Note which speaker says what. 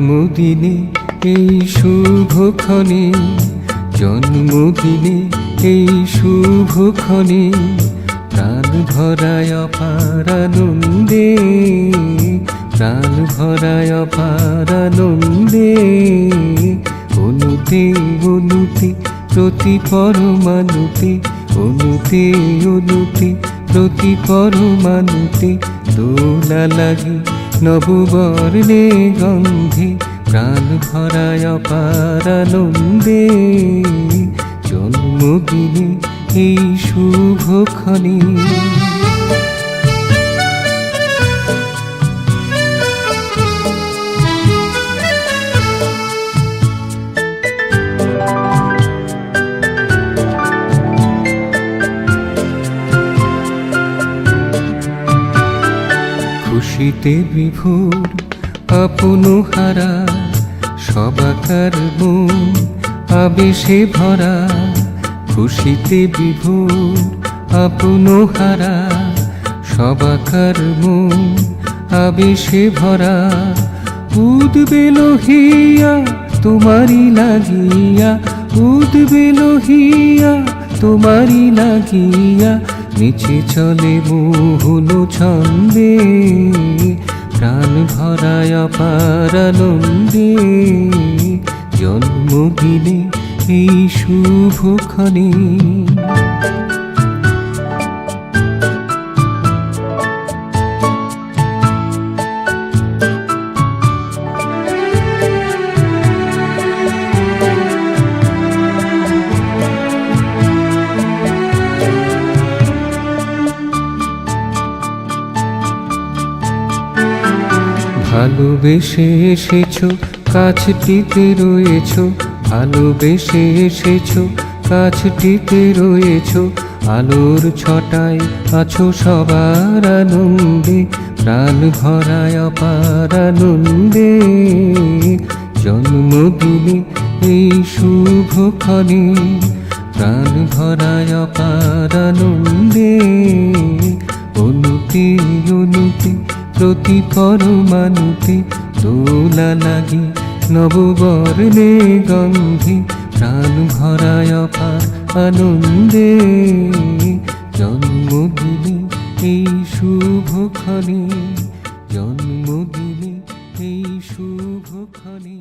Speaker 1: জন্মদিনে এই শুভক্ষণে, জন্মদিনে এই শুভক্ষণে প্রাণ ভরায় অপার আনন্দে, প্রাণ ভরায় অপার আনন্দে। অনুতে অনুতে প্রতি পরমাণুতে, অনুতে অনুতে প্রতি পরমাণুতে দোলা লাগে নববর্ণে গন্ধে, প্রাণ ভরায় অপার আনন্দে। জন্মদিনে এই শুভক্ষণে খুশিতে বিভোর আপন হারা সবাকার মন আবেশে ভরা, খুশিতে বিভোর আপন হারা সবাকার মন আবেশে ভরা। উদবে লোহিয়া তোমারি লাগিয়া, উদবে লোহিয়া তোমারি লাগিয়া নিচে চলে মোহন ছন্দে, প্রাণ ভরায় অপার আনন্দে। জন্মদিনে এই শুভক্ষণে ভালোবেসে এসেছো কাছটিতে রয়েছো, ভালোবেসে এসেছো কাছটিতে রয়েছো। আলোর ছটায় আছো সবার আনন্দে, প্রাণ ভরায় অপার আনন্দে। জন্মদিনে এই শুভক্ষণে প্রাণ ভরায় অপার আনন্দে। অনুতে অনুতে প্রতি পরমাণুতে দোলা লাগে নববর্ণে গন্ধে, প্রাণ ভরায় অপার আনন্দে। জন্মদিনে এই শুভক্ষণে, জন্মদিনে এই শুভক্ষণে।